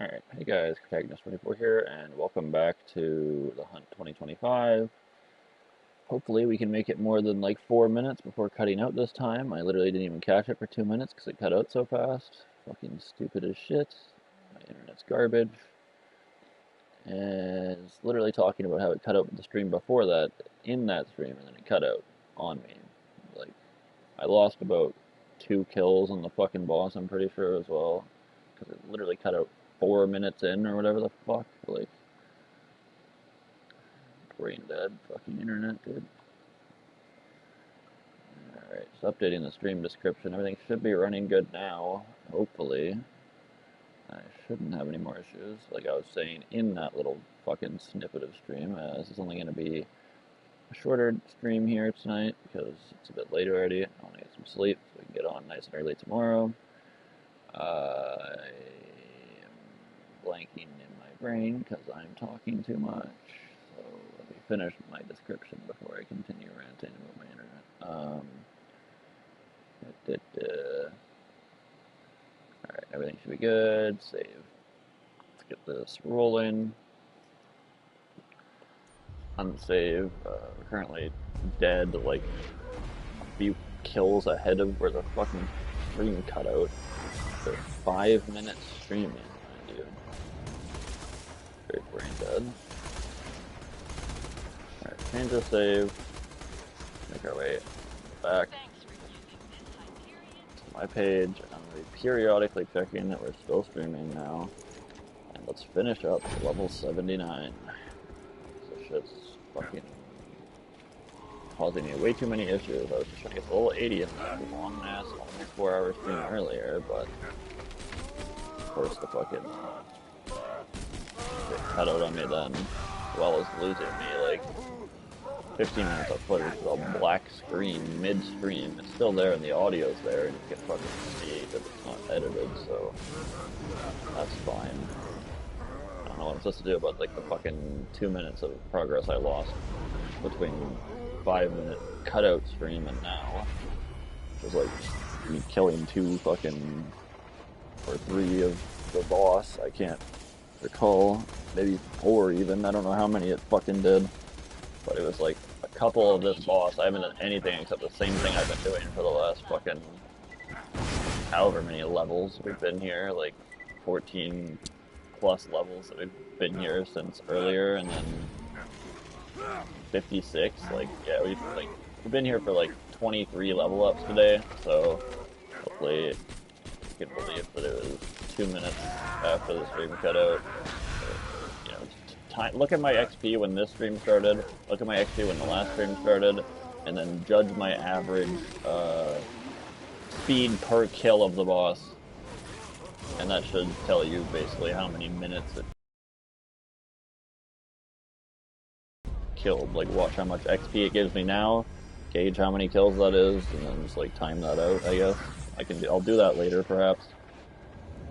Alright, hey guys, Protagonist24 here, and welcome back to the Hunt 2025. Hopefully we can make it more than like 4 minutes before cutting out this time. I literally didn't even catch it for 2 minutes because it cut out so fast. Fucking stupid as shit. My internet's garbage. And it's literally talking about how it cut out the stream before that, in that stream, and then it cut out on me. Like, I lost about 2 kills on the fucking boss, I'm pretty sure, as well. Because it literally cut out 4 minutes in, or whatever the fuck. Like, brain dead. Fucking internet, dude. Alright, so updating the stream description. Everything should be running good now, hopefully. I shouldn't have any more issues, like I was saying in that little fucking snippet of stream. This is only going to be a shorter stream here tonight, because it's a bit late already. I want to get some sleep, so we can get on nice and early tomorrow. I am blanking in my brain, because I'm talking too much. So let me finish my description before I continue ranting about my internet. Alright, everything should be good. Save. Let's get this rolling. Unsave. We're currently dead, like, a few kills ahead of where the fucking stream cut out. For 5 minutes streaming, mind you. Very brain dead. Alright, change the save. Make our way back to my page. I'm going to be periodically checking that we're still streaming now. And let's finish up to level 79. So shit's fucking causing me way too many issues. I was just trying to get to level 80 in that long ass, almost 4-hour stream earlier, but of course the fucking it cut out on me then, as well as losing me like 15 minutes of footage with a black screen mid-stream. It's still there and the audio's there, and you can fucking see that it's not edited, so that's fine. I don't know what I'm supposed to do about like the fucking 2 minutes of progress I lost between 5-minute cutout stream and now. It was like me killing 2 fucking, or 3 of the boss. I can't recall, maybe 4 even. I don't know how many it fucking did. But it was like a couple of this boss. I haven't done anything except the same thing I've been doing for the last fucking however many levels we've been here. Like 14 plus levels that we've been here since earlier, and then 56. Like, yeah, we've been here for like 23 level ups today. So hopefully you can believe that it was 2 minutes after the stream cut out. Look at my XP when this stream started, look at my XP when the last stream started, and then judge my average speed per kill of the boss. And that should tell you basically how many minutes it killed. Like, watch how much XP it gives me now, gauge how many kills that is, and then just like time that out, I guess. I'll do that later perhaps,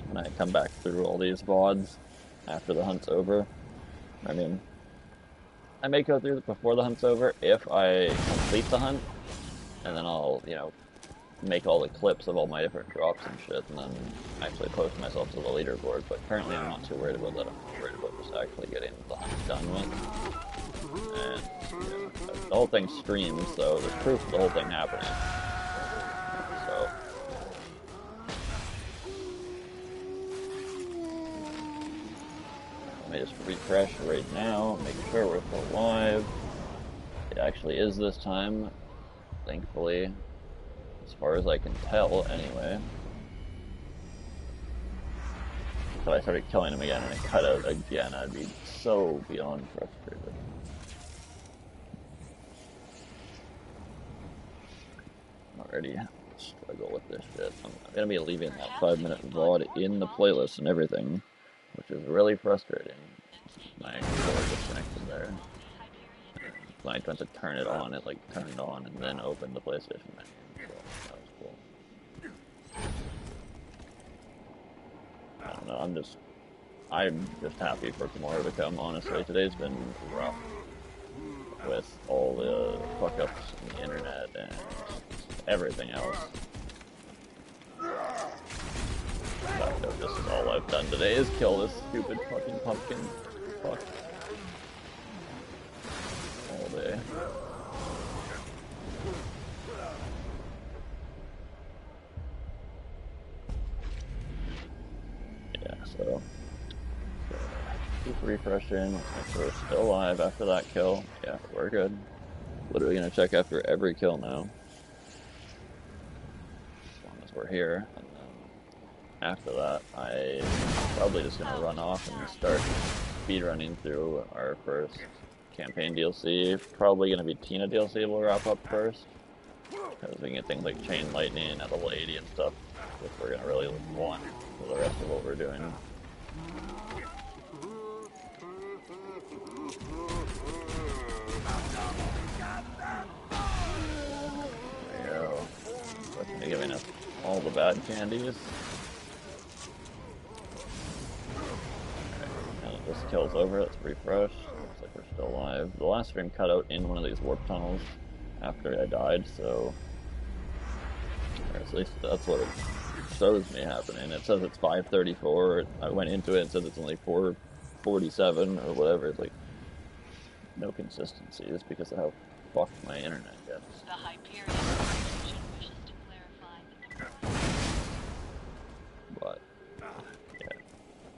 when I come back through all these VODs after the hunt's over. I mean, I may go through it before the hunt's over if I complete the hunt, and then I'll, you know, make all the clips of all my different drops and shit, and then actually post myself to the leaderboard. But currently I'm not too worried about that. I'm worried about just actually getting the hunt done with. And, you know, the whole thing streams, so there's proof of the whole thing happening. So let me just refresh right now, make sure we're still live. It actually is this time, thankfully, as far as I can tell, anyway. So I started killing him again and it cut out again. I'd be so beyond frustrated. I'm already struggle with this shit. I'm gonna be leaving that 5-minute VOD in the playlist and everything, which is really frustrating. My controller disconnected there. When I went to turn it on, it like turned on and then opened the PlayStation menu. So that was cool. I don't know, I'm just happy for tomorrow to come, honestly. Today's been rough with all the fuck ups on the internet and everything else. But So this is all I've done today is kill this stupid fucking pumpkin. Fuck. All day. Yeah, so keep refreshing. Let's make sure we're still alive after that kill. Yeah, we're good. Literally gonna check after every kill now. As long as we're here. And then after that, I'm probably just gonna run off and start speedrunning through our first campaign DLC. Probably gonna be Tina DLC we'll wrap up first. Because we can get things like Chain Lightning at level 80 and stuff, which we're gonna really want for the rest of what we're doing. There we go. Definitely giving us all the bad candies. Alright, now that this kill's over, let's refresh. Looks like we're still alive. The last stream cut out in one of these warp tunnels after I died, so... Or at least that's what it shows me happening. It says it's 5:34. I went into it and said it's only 4:47 or whatever. It's like no consistency. It's because of how fucked my internet gets. The Hyperion Corporation wishes to clarify that the But yeah,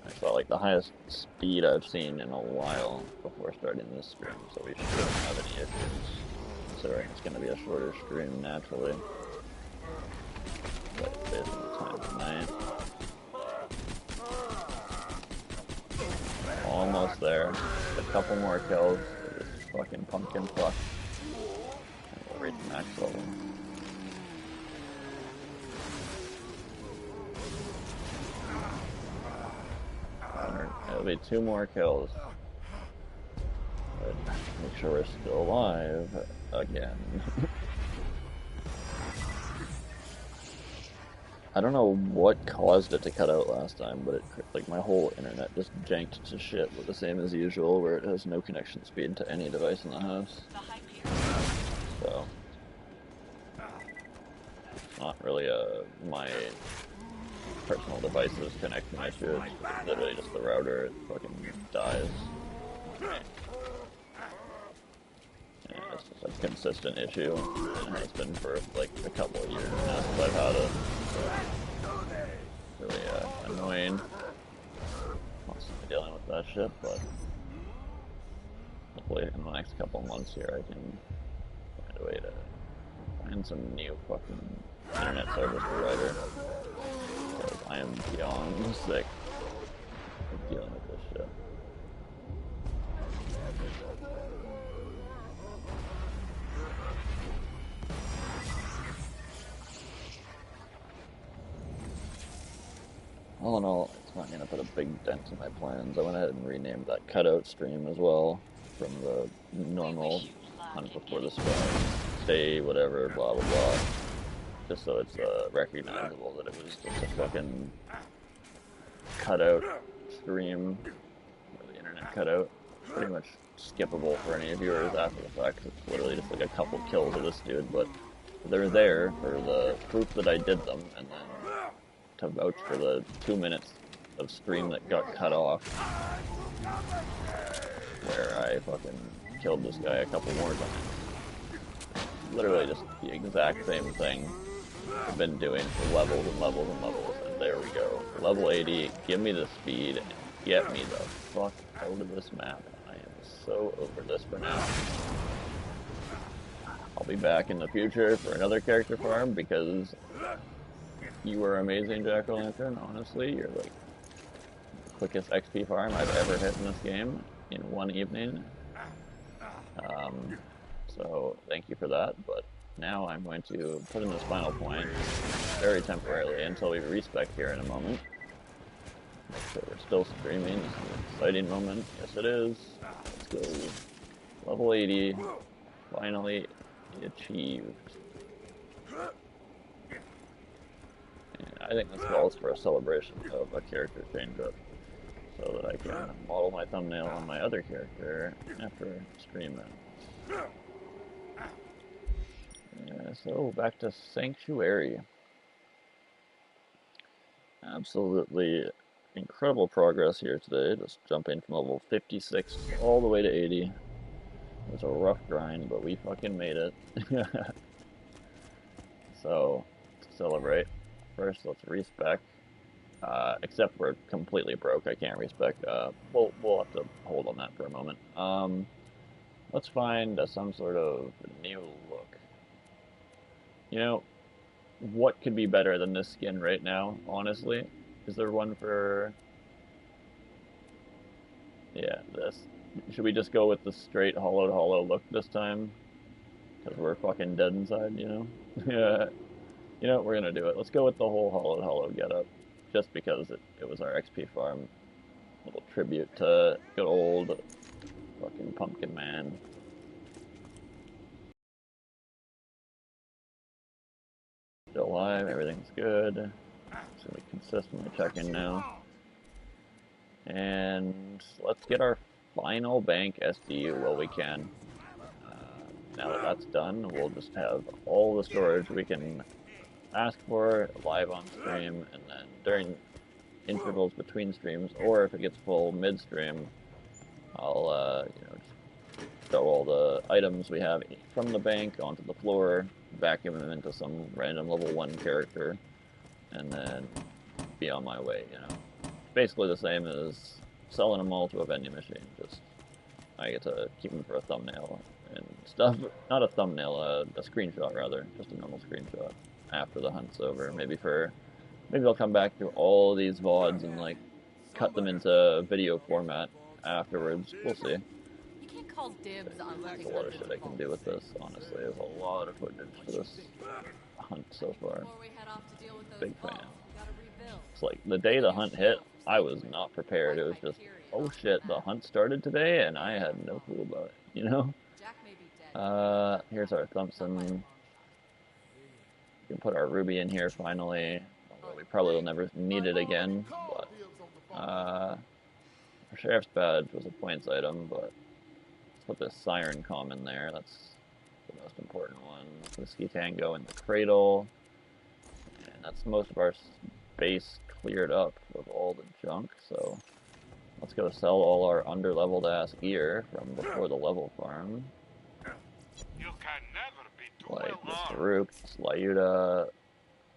I saw like the highest speed I've seen in a while before starting this stream, so we shouldn't have any issues. Considering it's going to be a shorter stream naturally. But based on the time of night. Almost there. A couple more kills. This fucking pumpkin fuck. And we'll reach max level. It'll be 2 more kills. But make sure we're still alive again. I don't know what caused it to cut out last time, but it, like, my whole internet just janked to shit with the same as usual, where it has no connection speed to any device in the house. So, it's not really my personal devices connecting issue, it's literally just the router, it fucking dies. Yeah, it's just a consistent issue, and it has been for like a couple of years now since I've had it. Really annoying. Constantly dealing with that shit, but hopefully in the next couple months here I can find a way to find some new fucking internet service provider. Because I am beyond sick of dealing with this shit. All in all, it's not going to put a big dent in my plans. I went ahead and renamed that cutout stream as well from the normal Hunt Before the Storm, stay, whatever, blah blah blah. Just so it's recognizable that it was just a fucking cutout stream, or the internet cutout. Pretty much skippable for any viewers after the fact. It's literally just like a couple kills of this dude, but they're there for the proof that I did them, and then to vouch for the 2 minutes of stream that got cut off, where I fucking killed this guy a couple more times. Literally just the exact same thing I've been doing for levels and levels and levels, and there we go. Level 80, give me the speed, and get me the fuck out of this map. I am so over this for now. I'll be back in the future for another character farm, because you were amazing, Jack-O-Lantern. Honestly, you're like the quickest XP farm I've ever hit in this game in one evening. So thank you for that, but now I'm going to put in this final point very temporarily until we respec here in a moment. Make sure we're still streaming. This is an exciting moment. Yes, it is. Let's go. Level 80. Finally achieved. And I think this calls for a celebration of a character change-up, so that I can model my thumbnail on my other character after stream ends. So back to Sanctuary. absolutely incredible progress here today. Just jumping from level 56 all the way to 80. It was a rough grind, but we fucking made it. So, to celebrate, first let's respec. Except we're completely broke, I can't respec. We'll have to hold on that for a moment. Let's find some sort of new look. You know, what could be better than this skin right now, honestly? Is there one for... Yeah, this. Should we just go with the straight hollowed hollow look this time? Because we're fucking dead inside, you know? Yeah. You know what, we're gonna do it. Let's go with the whole hollowed hollow getup. Just because it was our XP farm. Little tribute to good old fucking Pumpkin Man. Still alive, everything's good. So we consistently check in now. And let's get our final bank SDU while we can. Now that that's done, we'll just have all the storage we can ask for live on stream, and then during intervals between streams, or if it gets full mid-stream, I'll just throw all the items we have from the bank onto the floor, vacuum them into some random level 1 character, and then be on my way, you know. Basically the same as selling them all to a vending machine, just I get to keep them for a thumbnail and stuff. Not a thumbnail, a screenshot rather, just a normal screenshot after the hunt's over. Maybe I'll come back through all these VODs and like cut them into video format afterwards. We'll see. You can't call dibs on There's a lot of shit I can do with this, honestly. There's a lot of footage for this hunt so far. Big fan. It's like the day the hunt hit, I was not prepared. It was just, oh shit, the hunt started today and I had no clue about it, you know? Here's our Thompson. We can put our ruby in here finally. Although we probably will never need it again, but our sheriff's badge was a points item, but let's put this siren comm in there. That's the most important one. Whiskey Tango in the cradle. And that's most of our space cleared up of all the junk, so let's go sell all our underleveled ass gear from before the level farm. You can never be too Like well this armed. Farouk, this Lyuda.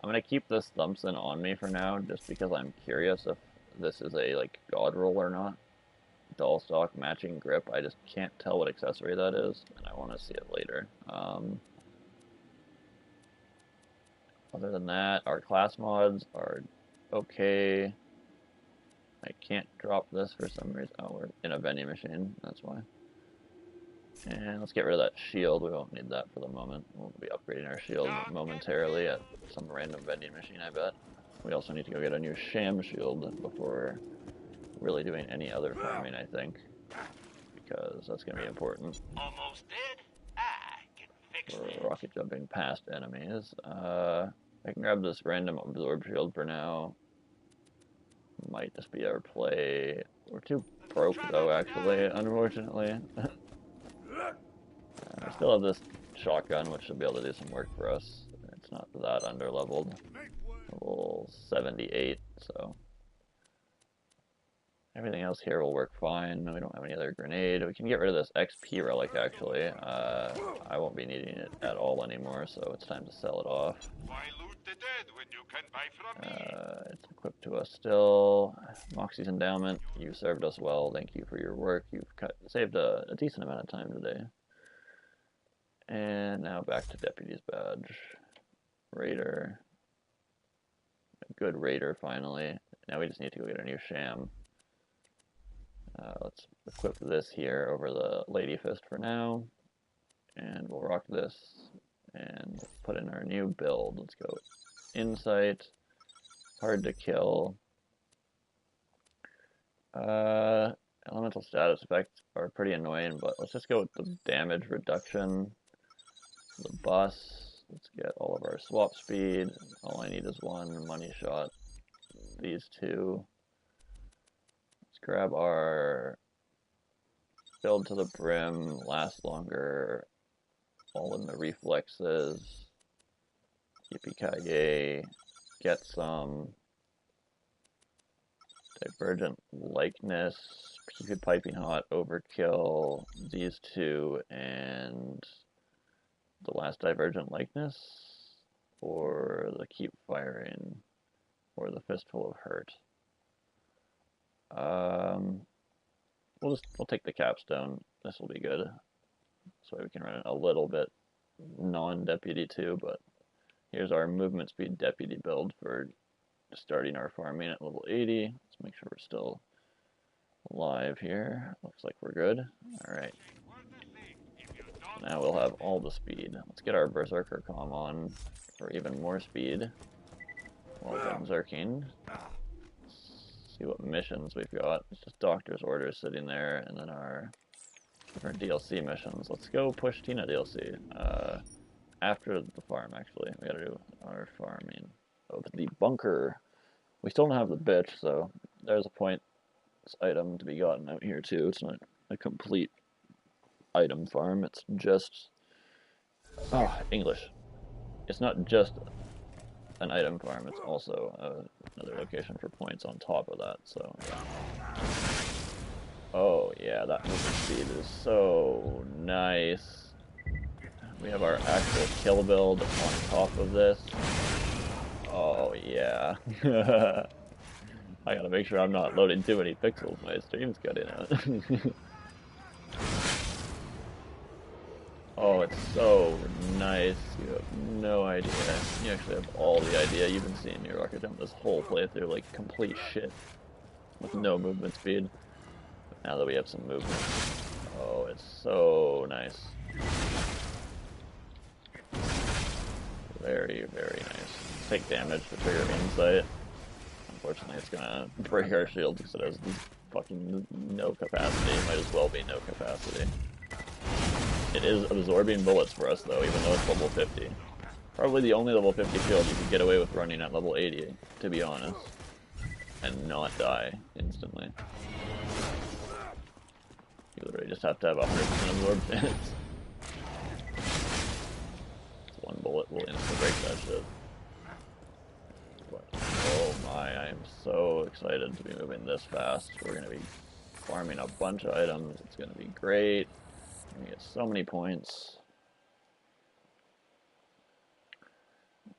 I'm gonna keep this Thompson on me for now, just because I'm curious if this is a like god roll or not. Dull stock matching grip. I just can't tell what accessory that is, and I want to see it later. Other than that, our class mods are okay. I can't drop this for some reason. Oh, we're in a vending machine, that's why. And let's get rid of that shield. We won't need that for the moment. We'll be upgrading our shield momentarily at some random vending machine, I bet. We also need to go get a new sham shield before really doing any other farming, I think. Because that's going to be important. Almost dead? I can fix For that. rocket jumping past enemies. I can grab this random absorb shield for now. Might just be our play. We're too broke though, actually, unfortunately. I still have this shotgun, which should be able to do some work for us. It's not that underleveled. Level 78, so everything else here will work fine. We don't have any other grenade. We can get rid of this XP relic, actually. I won't be needing it at all anymore, so it's time to sell it off. Why loot the dead when you can buy from me? It's equipped to us still. Moxie's endowment. You served us well. Thank you for your work. You've saved a decent amount of time today. And now back to Deputy's badge. Raider. A good Raider, finally. Now we just need to go get a new sham. Let's equip this here over the Lady Fist for now. And we'll rock this. And put in our new build. Let's go Insight. Hard to kill. Elemental status effects are pretty annoying, but let's just go with the damage reduction. The bus. Let's get all of our swap speed. All I need is one money shot. These two. Let's grab our build to the brim, last longer, all in the reflexes. Yippee-ki-yay. Get some. Divergent likeness, keep piping hot, overkill, these two, and the last divergent likeness, or the keep firing, or the fistful of hurt. We'll take the capstone. This will be good. So we can run it a little bit non-deputy too, but here's our movement speed deputy build for starting our farming at level 80. Let's make sure we're still live here. Looks like we're good. Alright. Now we'll have all the speed. Let's get our Berserker comm on for even more speed while Berserking. See what missions we've got. It's just Doctor's Orders sitting there, and then our different DLC missions. Let's go push Tina DLC. After the farm, actually. We gotta do our farming of the bunker. We still don't have the bitch, so there's a point item to be gotten out here too. It's not a complete item farm, it's just English. It's not just an item farm, it's also another location for points on top of that, so yeah. Oh yeah, that movement speed is so nice. We have our actual kill build on top of this. Oh yeah. I gotta make sure I'm not loading too many pixels. My stream's cutting out. Oh, it's so nice. You have no idea. You actually have all the idea. You've been seeing me rocket jump this whole playthrough like complete shit with no movement speed. But now that we have some movement, oh, it's so nice. Very, very nice. Take damage to trigger insight. Unfortunately, it's gonna break our shield because it has fucking no capacity. Might as well be no capacity. It is absorbing bullets for us though, even though it's level 50. Probably the only level 50 shield you could get away with running at level 80, to be honest. And not die instantly. You literally just have to have 100% absorb chance. One bullet will instantly break that shit. But, oh my, I am so excited to be moving this fast. We're going to be farming a bunch of items. It's going to be great. We're going to get so many points.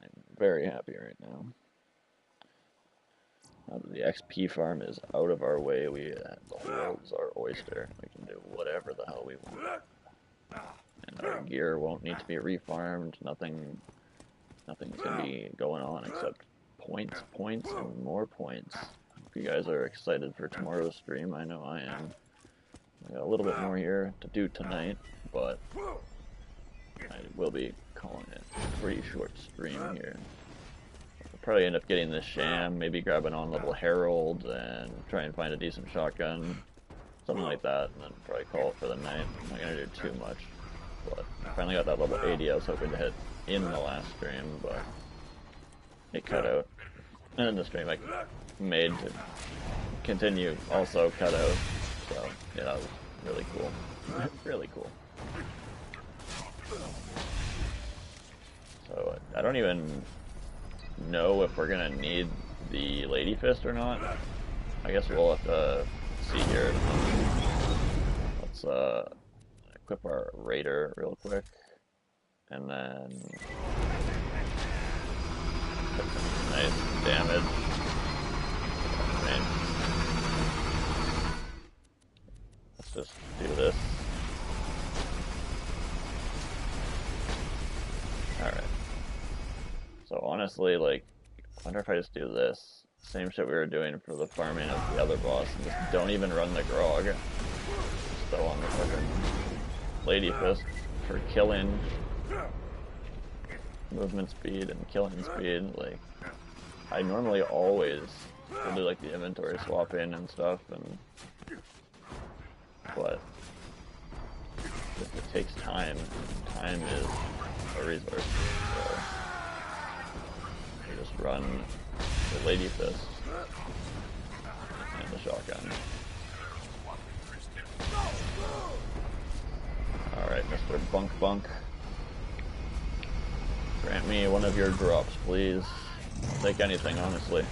I'm very happy right now. Now that the XP farm is out of our way, the world's our oyster. We can do whatever the hell we want. And our gear won't need to be refarmed. Nothing's gonna be going on except points, and more points. Hope you guys are excited for tomorrow's stream. I know I am. I got a little bit more here to do tonight, but I will be calling it a pretty short stream here. I'll probably end up getting this sham, maybe grab an on-level Herald, and try and find a decent shotgun. Something like that, and then probably call it for the night. I'm not gonna do too much. But I finally got that level 80 I was hoping to hit in the last stream, but it cut out. And then the stream I made to continue also cut out. So, yeah, that was really cool. Really cool. So, I don't even know if we're gonna need the Lady Fist or not. I guess we'll have to see here. Let's, equip our Raider real quick, and then put some nice damage. Let's just do this. Alright. So honestly, like, I wonder if I just do this. Same shit we were doing for the farming of the other boss, and just don't even run the grog. Just throw on the fucking Lady Fist for killing, movement speed and killing speed. Like, I normally always will do like the inventory swapping and stuff, but it takes time. Time is a resource, so you just run the Lady Fist and the shotgun. Alright, Mr. Bunk Bunk. Grant me one of your drops, please. I'll take anything, honestly.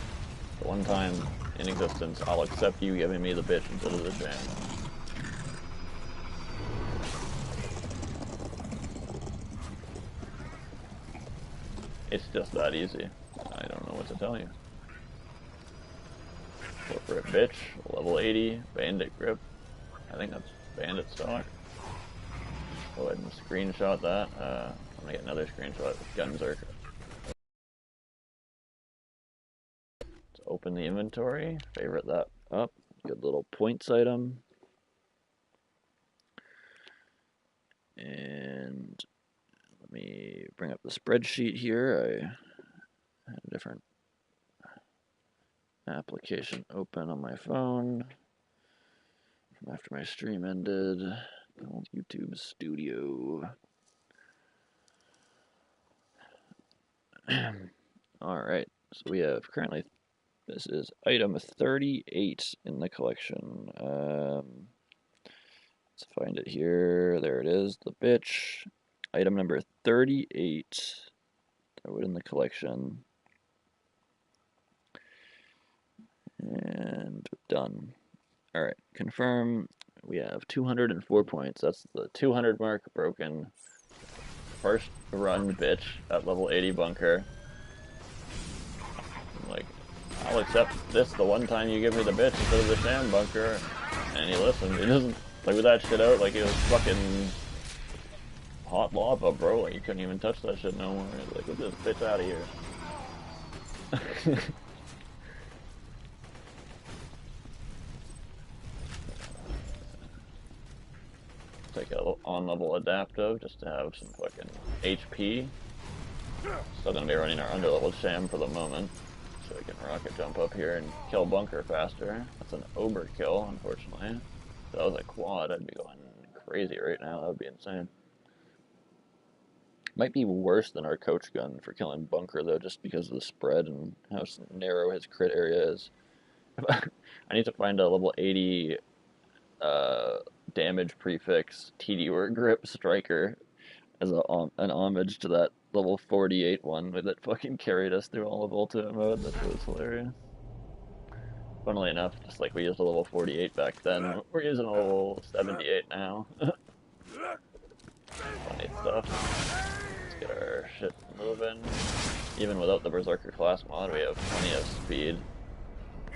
The one time in existence. I'll accept you giving me the bitch instead of the sham. It's just that easy. I don't know what to tell you. Corporate bitch, level 80, bandit grip. I think that's bandit stock. Go ahead and screenshot that. I'm gonna get another screenshot with Gunzerk. Let's open the inventory, favorite that up. Good little points item. And let me bring up the spreadsheet here. I had a different application open on my phone from after my stream ended. Old YouTube Studio. Alright, so we have currently, this is item 38 in the collection. Let's find it here. There it is, the bitch. Item number 38. Throw it in the collection. And done. Alright, confirm. We have 204 points. That's the 200 mark broken. First run bitch at level 80 bunker. I'm like, I'll accept this the one time you give me the bitch instead of the sham bunker. And he listened. He doesn't play that shit out like it was fucking hot lava, bro. Like, you couldn't even touch that shit no more. Like, get this bitch out of here. Take a on-level adaptive just to have some fucking HP. Still gonna be running our under-level sham for the moment, so we can rocket jump up here and kill bunker faster. That's an overkill, unfortunately. If that was a quad, I'd be going crazy right now. That would be insane. Might be worse than our coach gun for killing bunker though, just because of the spread and how narrow his crit area is. I need to find a level 80 damage prefix TD or grip striker as an homage to that level 48 one that fucking carried us through all of ultimate mode. That was hilarious. Funnily enough, just like we used a level 48 back then, we're using a level 78 now. Funny stuff. Let's get our shit moving. Even without the Berserker class mod, we have plenty of speed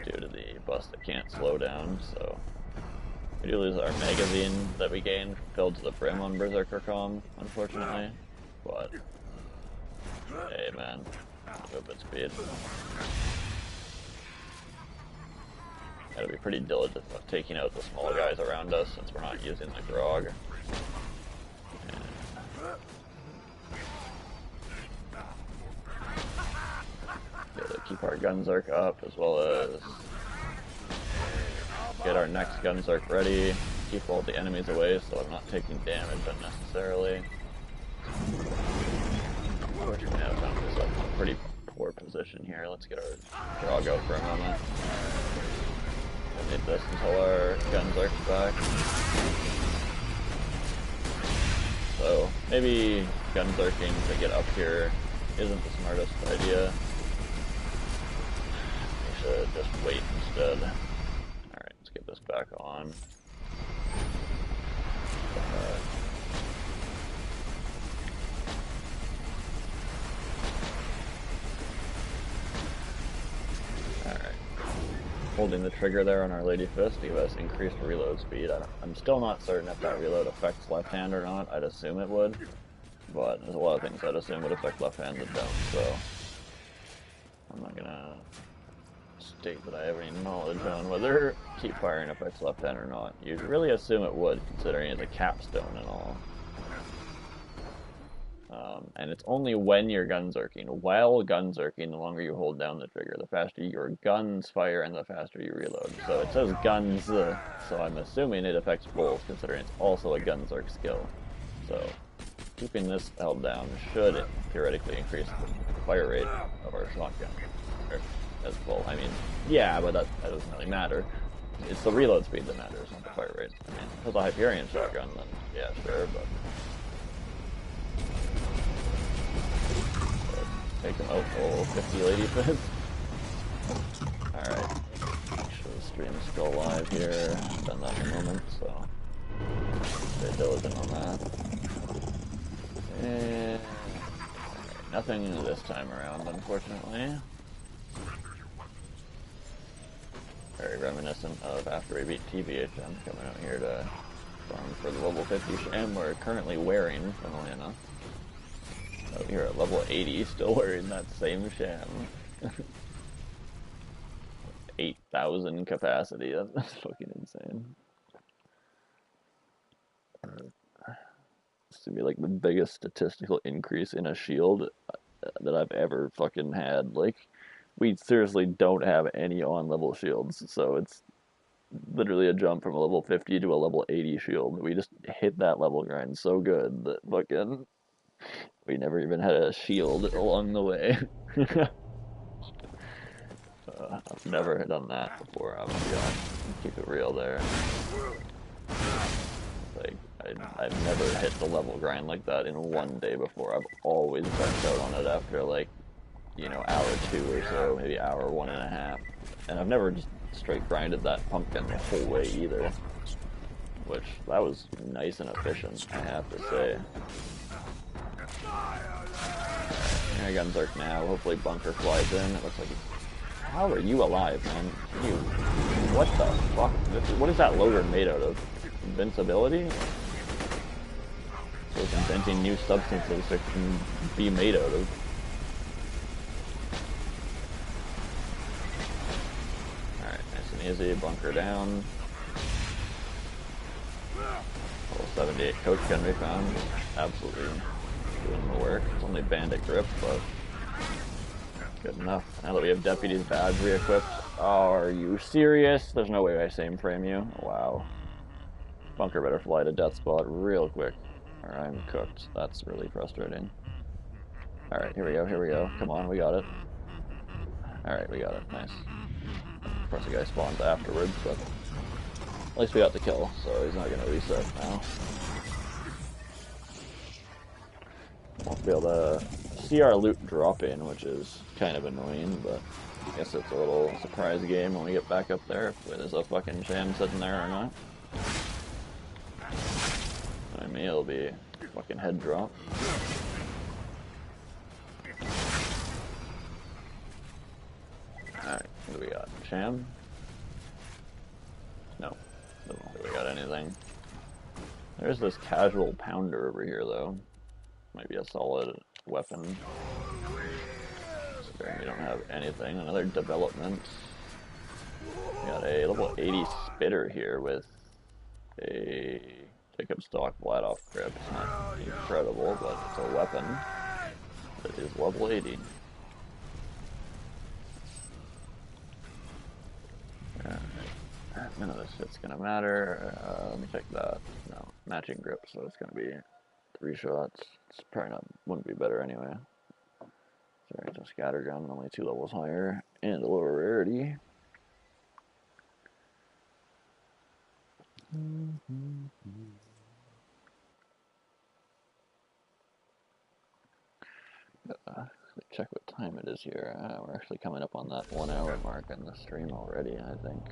due to the bus that can't slow down, so we do lose our magazine that we gained filled to the brim on Berserker Com, unfortunately. But hey man, movement speed. Gotta be pretty diligent about taking out the small guys around us since we're not using the grog. Gotta keep our Gunzerk up as well as get our next Gunzerk ready, keep all the enemies away so I'm not taking damage unnecessarily. Unfortunately, I found myself in a pretty poor position here. Let's get our grog out for a moment. We'll need this until our Gunzerk's back. So, maybe Gunzerking to get up here isn't the smartest idea. We should just wait instead. Get this back on. Alright. Holding the trigger there on our Lady Fist to give us increased reload speed. I'm still not certain if that reload affects left hand or not. I'd assume it would. But there's a lot of things I'd assume would affect left hand that don't, so I'm not gonna state that I have any knowledge on whether keep firing affects left hand or not. You'd really assume it would, considering it's a capstone and all. And it's only when you're gunzerking. While gunzerking, the longer you hold down the trigger, the faster your guns fire and the faster you reload. So it says guns, so I'm assuming it affects both, considering it's also a gunzerk skill. So keeping this held down should theoretically increase the fire rate of our shotgun. As well, I mean, yeah, but that doesn't really matter. It's the reload speed that matters, not the fire rate. I mean, if it's a Hyperion shotgun, then yeah, sure, but take them out full 50 Lady Fist. Alright. stream's still live here. Done that in a moment, so stay diligent on that. And nothing this time around, unfortunately. Very reminiscent of after we beat TVHM, coming out here to farm for the level 50 sham we're currently wearing, funnily enough. Out here at level 80, still wearing that same sham. 8,000 capacity, that's fucking insane. This to be like the biggest statistical increase in a shield that I've ever fucking had. Like, we seriously don't have any on-level shields, so it's literally a jump from a level 50 to a level 80 shield. We just hit that level grind so good that fucking we never even had a shield along the way. I've never done that before, I'm gonna keep it real there. Like, I've never hit the level grind like that in one day before. I've always burnt out on it after, like, you know, hour 2 or so, maybe hour 1.5. And I've never just straight grinded that pumpkin the whole way either. Which, that was nice and efficient, I have to say. Here I got Zerk now, hopefully Bunker flies in. It looks like he... How are you alive, man? You... What the fuck? What is that loader made out of? Invincibility? So it's inventing new substances it can be made out of. Alright, nice and easy. Bunker down. Level 78 coach can be found. Absolutely doing the work. It's only bandit grip, but good enough. Now that we have Deputy's badge re-equipped. Oh, are you serious? There's no way I same frame you. Wow. Bunker better fly to death spot real quick, or I'm cooked. That's really frustrating. Alright, here we go, here we go. Come on, we got it. Alright, we got it. Nice. Of course the guy spawns afterwards, but at least we got the kill, so he's not going to reset now. Won't be able to see our loot drop in, which is kind of annoying, but I guess it's a little surprise game when we get back up there, if there's a fucking sham sitting there or not. I mean, it'll be a fucking head drop. Alright, what do we got? Sham? No. Doesn't look like we got anything. There's this casual pounder over here, though. Might be a solid weapon. Considering we don't have anything. Another development. We got a level 80 spitter here with a Jacob stock flat off grip. It's not incredible, but it's a weapon that is level 80. None of this shit's gonna matter. Let me check that. No, matching grip, so it's gonna be 3 shots. It's probably not, wouldn't be better anyway. Sorry, it's a scattergun, only 2 levels higher, and a lower rarity. Check what time it is here. We're actually coming up on that 1 hour mark in the stream already, I think.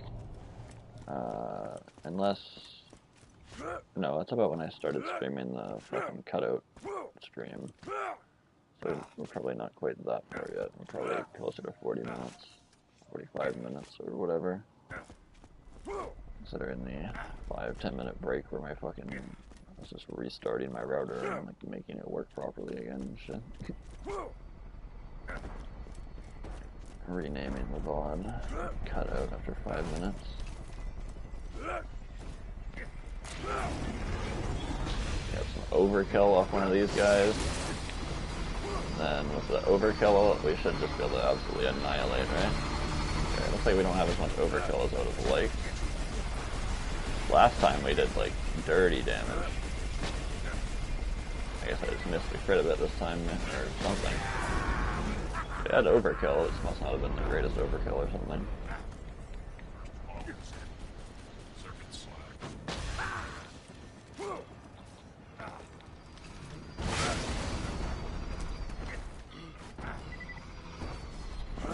Unless... No, that's about when I started streaming the fucking cutout stream. So we're probably not quite that far yet. We're probably closer to 40 minutes, 45 minutes or whatever. Considering the 5-10 minute break where my fucking... I was just restarting my router and like making it work properly again and shit. Renaming the VOD. Cutout after 5 minutes. Got some overkill off one of these guys. And then with the overkill, we should just be able to absolutely annihilate, right? Okay, looks like we don't have as much overkill as I would have liked. Last time we did, like, dirty damage. I guess I just missed the crit of it this time, or something. If it had overkill, it must not have been the greatest overkill or something.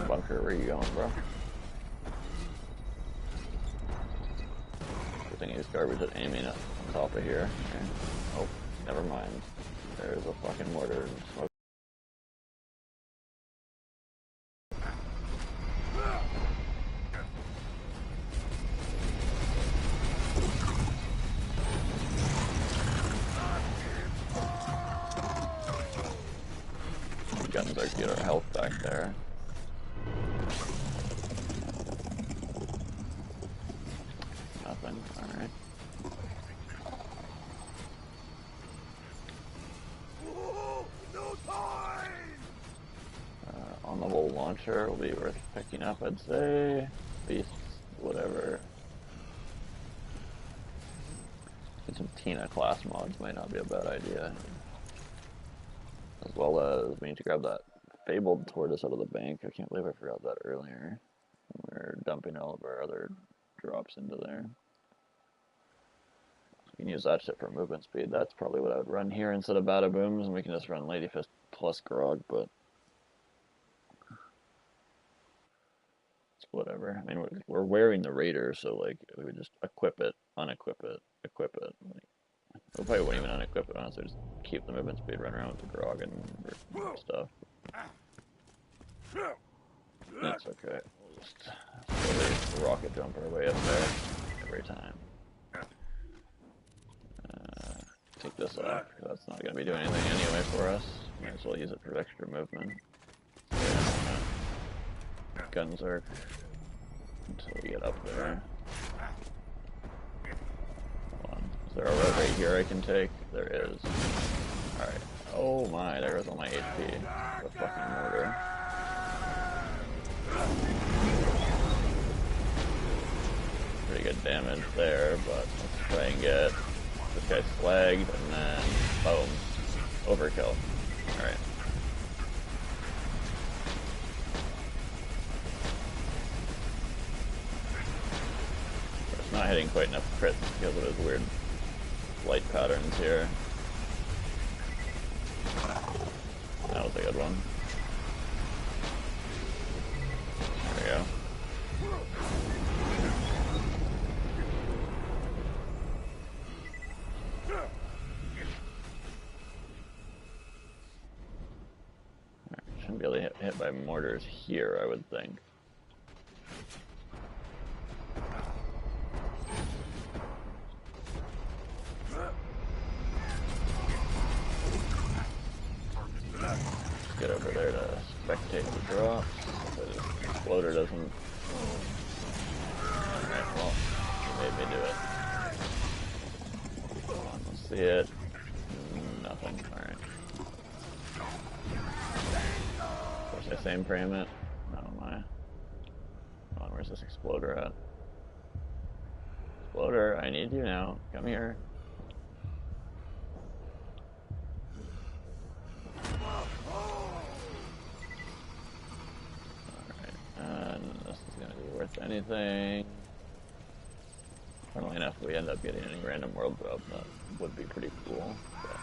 Bunker, where are you going, bro? nothing is garbage at aiming it on top of here. Okay. Oh, never mind. There's a fucking mortar and smoke. Guns are get our health back there. Nothing. Alright. On-level launcher will be worth picking up, I'd say. Beasts, whatever. Get some Tina class mods might not be a bad idea. As well as we need to grab that fabled tortoise out of the bank. I can't believe I forgot that earlier. We're dumping all of our other drops into there. We can use that shit for movement speed. That's probably what I would run here instead of Bada Booms, and we can just run Ladyfist plus Grog, but it's whatever. I mean, we're wearing the Raider, so like we would just equip it, unequip it, equip it. Like, we probably wouldn't even unequip it, honestly. Just keep the movement speed, run around with the Grog and stuff. That's okay. We'll just slowly rocket jump our way up there every time. Take this off, because that's not going to be doing anything anyway for us. Might as well use it for extra movement. Gunzerk until we get up there. Hold on. Is there a road right here I can take? There is. Alright. Oh my, there goes all my HP. The fucking mortar. Pretty good damage there, but let's try and get this guy slagged, and then boom. Overkill. Alright. It's not hitting quite enough crits because of his weird light patterns here. That was a good one. There we go. Shouldn't be able to get hit by mortars here, I would think. Get over there to spectate the drops. So this exploder doesn't. Alright, well, it made me do it. Come on, let's see it. Nothing. Alright. Of course, I same frame it. Oh my. Come on, where's this exploder at? Exploder, I need you now. Come here. Anything. Funnily enough, if we end up getting any random world drop, that would be pretty cool. But...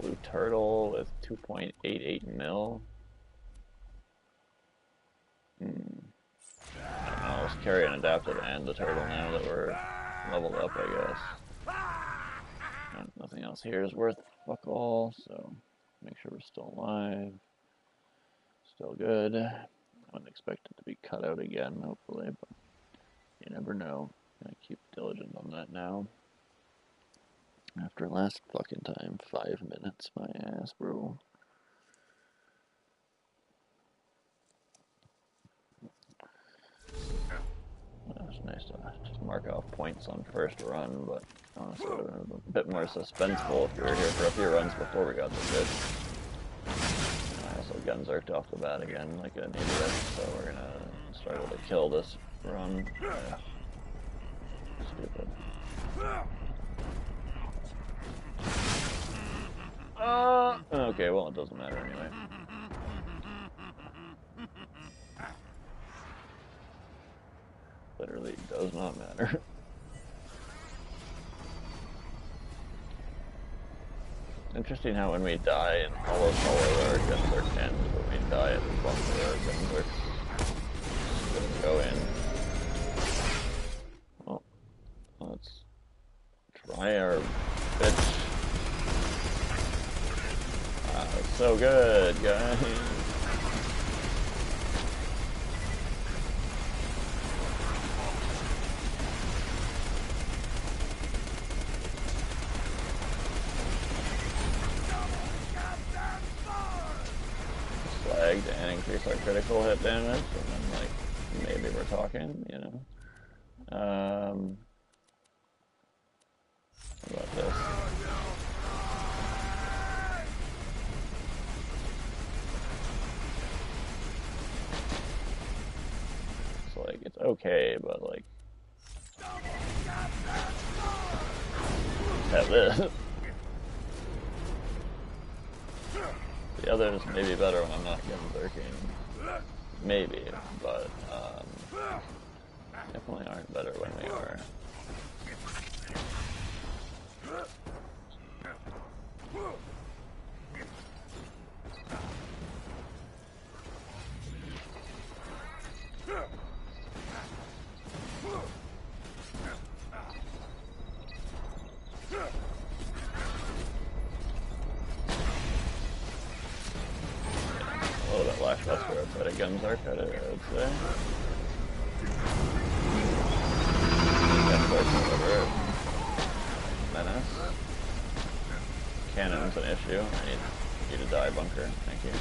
Blue turtle with 2.88 mil. I don't know, let's carry an adaptive and the turtle now that we're leveled up, I guess. And nothing else here is worth fuck all, so make sure we're still alive. Still good. I wouldn't expect it to be cut out again, hopefully, but you never know. Gonna keep diligent on that now. After last fucking time, 5 minutes, my ass, bro. It was nice to just mark off points on first run, but honestly, it would have been a bit more suspenseful if we were here for a few runs before we got the good. So Gunzerked off the bat again like an idiot, so we're gonna struggle to kill this run. Stupid. Okay, well it doesn't matter anyway. Literally does not matter. Interesting how when we die in Hollow our Gunzerk ends, but when we die at the bump of our Gunzerk go in. Well, let's try our bitch. Wow, it's so good, guys. Slag and increase our critical hit damage, and then like maybe we're talking, you know. What about this? It's like it's okay, but like have this. The others may be better when I'm not Gunzerking. Maybe, but definitely aren't better when we are. A little bit lackluster outside of Gunzerk, I would say. Gunzerk, menace. Cannon's an issue. I need you to die, Bunker. Thank you.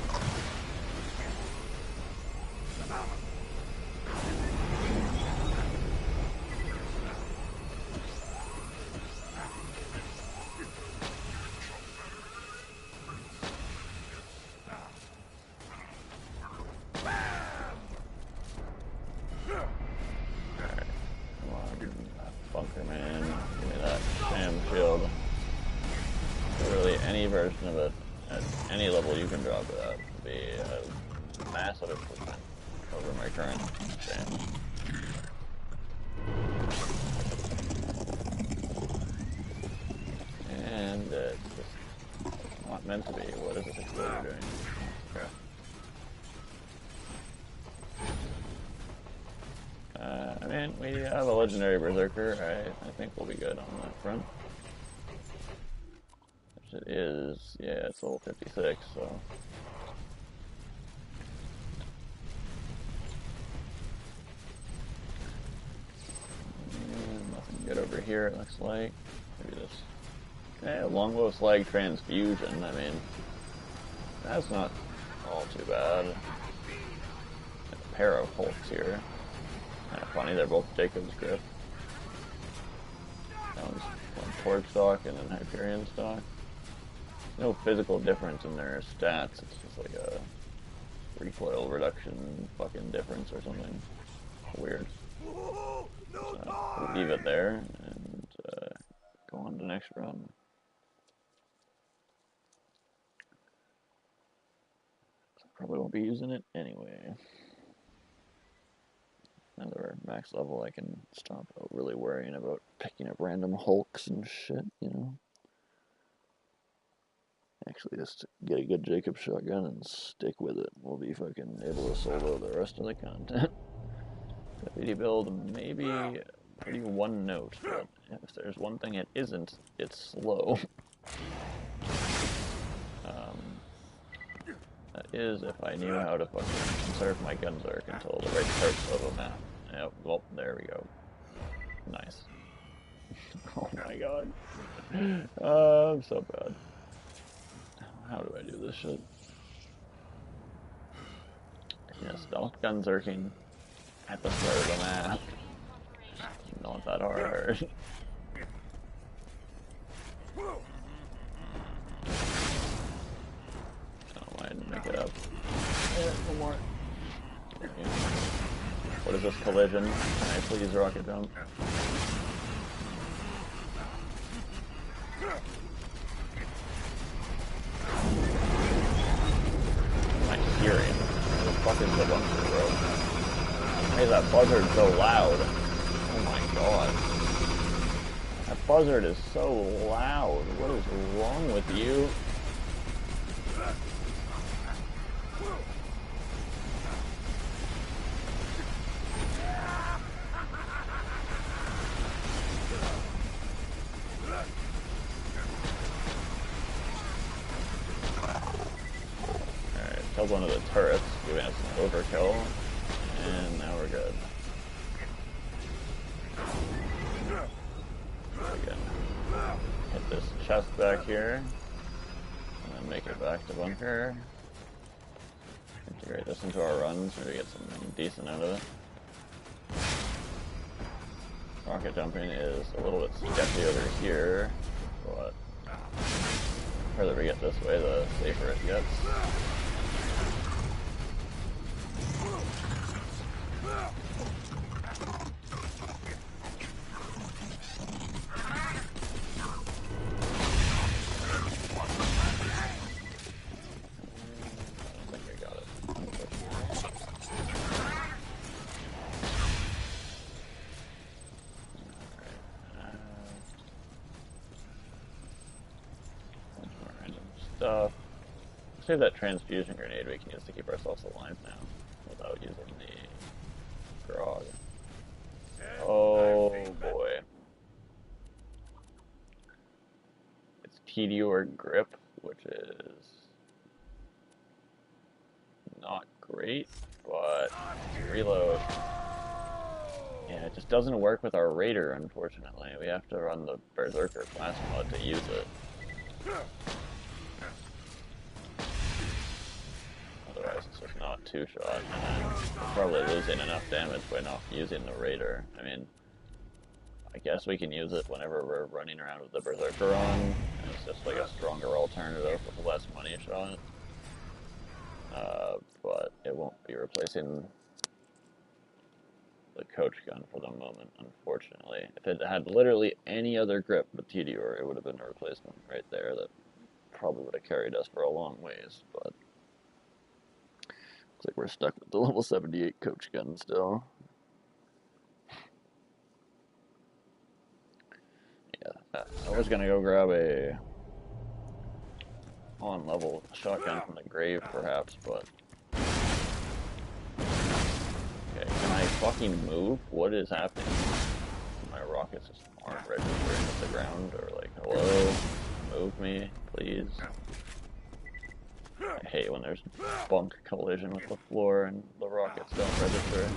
Version of it at any level you can drop it at would be a massive improvement over my current stance. And it's just not meant to be. What is this exploder doing? Okay. I mean, we have a legendary berserker. I think we'll be good on that front. It is, yeah, it's level 56, so. And nothing good over here, it looks like. Maybe this. Yeah, longbow slag transfusion, I mean, that's not all too bad. A pair of Hulks here. Kind of funny, they're both Jacob's Grip. That one's one Torch stock and then Hyperion stock. No physical difference in their stats, it's just like a recoil reduction fucking difference or something weird. So we'll leave it there and go on to the next run. Probably won't be using it anyway. Now that we're max level, I can stop really worrying about picking up random Hulks and shit, you know. Actually, just get a good Jacob shotgun and stick with it. We'll be fucking able to solo the rest of the content. Deputy build, maybe pretty one note, but if there's one thing it isn't, it's slow. That is if I knew how to fucking conserve my Gunzerk until the right parts of a map. Yep, well, there we go. Nice. Oh my god. I'm so bad. How do I do this shit? Yes, don't Gunzerking at the start of the map. Not that hard. Oh, I didn't make it up. Yeah, one more. Okay. What is this collision? Can I please rocket jump? Hearing. What the fuck is the bunker, bro? Why is that buzzard so loud? Oh my god. That buzzard is so loud. What is wrong with you? killed one of the turrets, giving us an overkill, and now we're good. Again, hit this chest back here, and then make it back to bunker. Integrate this into our runs, maybe get something decent out of it. Rocket jumping is a little bit sketchy over here, but the further we get this way, the safer it gets. Stuff. Save that transfusion grenade we can use to keep ourselves alive now without using the grog. Oh boy. It's TD grip, which is not great, but reload. Yeah, it just doesn't work with our Raider, unfortunately. We have to run the Berserker class mod to use it. Otherwise it's just not two-shot, and I'm probably losing enough damage by not using the Raider. I mean, I guess we can use it whenever we're running around with the Berserker on, and it's just like a stronger alternative with less money shot. But it won't be replacing the coach gun for the moment, unfortunately. If it had literally any other grip but TDR, it would have been a replacement right there that probably would have carried us for a long ways, but looks like we're stuck with the level 78 coach gun still. Yeah, I was gonna go grab a on-level shotgun from the grave, perhaps, but... Okay, can I fucking move? What is happening? My rockets just aren't registering at the ground, or like, hello? Move me, please. I hate when there's bunk collision with the floor and the rockets don't register.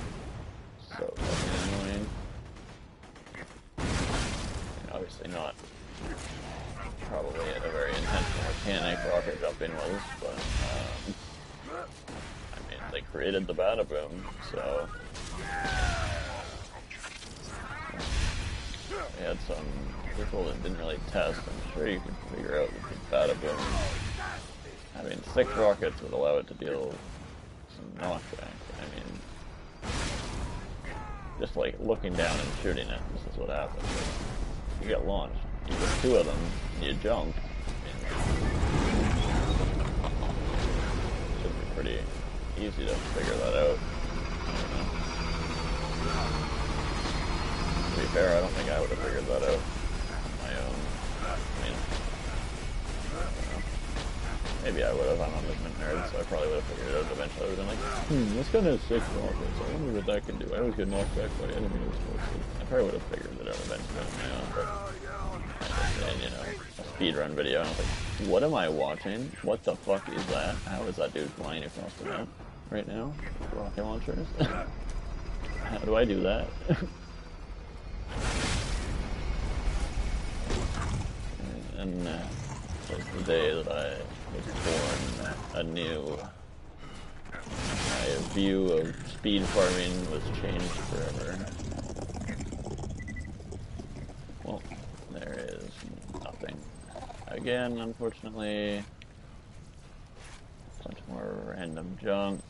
So fucking annoying. And obviously not probably a very intentional mechanic rocket jumping was, but I mean, they created the bada boom, so we had some people that didn't really test. I'm sure you can figure out that the bada boom, having 6 rockets would allow it to deal some knockback. I mean, just like looking down and shooting it, this is what happens. You get launched, you get 2 of them, you jump, and it should be pretty easy to figure that out. To be fair, I don't think I would have figured that out on my own. I mean, maybe I would have. I'm a movement nerd, so I probably would have figured it out eventually. I would have been like, this gun has 6 rockets. I wonder what that can do. I always get knocked back by enemies. I probably would have figured it out eventually on my own, but and, you know, a speedrun video, and I was like, what am I watching? What the fuck is that? How is that dude flying across the map right now? Rocket launchers? How do I do that? And was the day that I was born anew. My view of speed farming was changed forever. Well, there is nothing. Again, unfortunately, a bunch more random junk.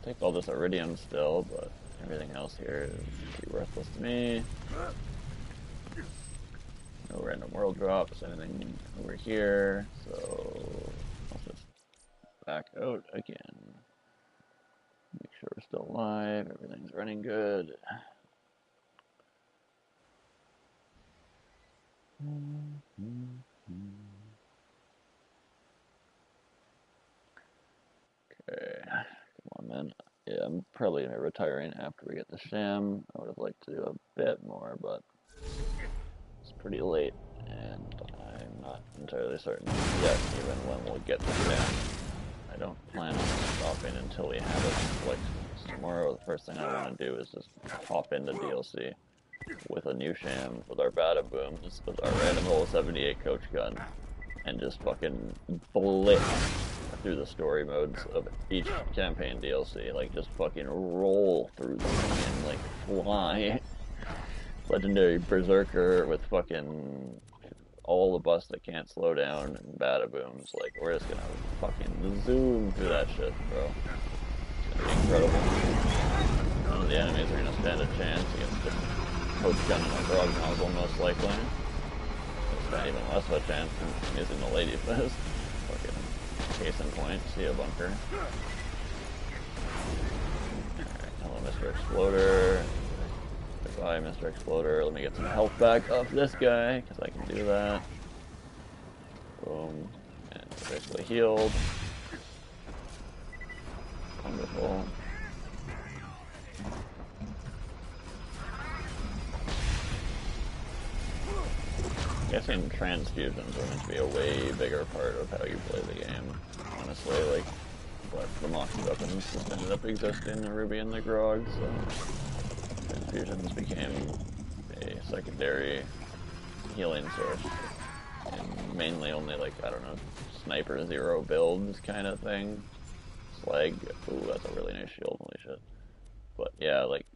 Take all this iridium still, but everything else here is pretty worthless to me. No random world drops, anything over here, so I'll just back out again. Make sure we're still alive, everything's running good. Okay, come on then. Yeah, I'm probably retiring after we get the sham. I would have liked to do a bit more, but it's pretty late, and I'm not entirely certain yet even when we'll get the sham. I I don't plan on stopping until we have a conflict. Tomorrow, the first thing I want to do is just hop into DLC with a new sham, with our bada booms, with our random level 78 coach gun, and just fucking blitz through the story modes of each campaign DLC. Like, just fucking roll through them and, like, fly. Legendary Berserker with fucking all the busts that can't slow down and bada booms. Like, we're just gonna fucking zoom through that shit, bro. It's gonna be incredible. None of the enemies are gonna stand a chance against the coach gun and a grog nozzle, most likely. It's got even less of a chance than using the Lady Fist. Fucking case in point, see a bunker. Alright, hello, Mr. Exploder. Goodbye, Mr. Exploder. Let me get some health back off this guy, because I can do that. Boom. And we're basically healed. Wonderful. I'm guessing transfusions are meant to be a way bigger part of how you play the game, honestly, like, but the Moxie weapons just ended up existing in Ruby and the Grog, so transfusions became a secondary healing source, and mainly only, like, I don't know, Sniper Zero builds kind of thing. Slag, ooh, that's a really nice shield, holy shit. But yeah, like,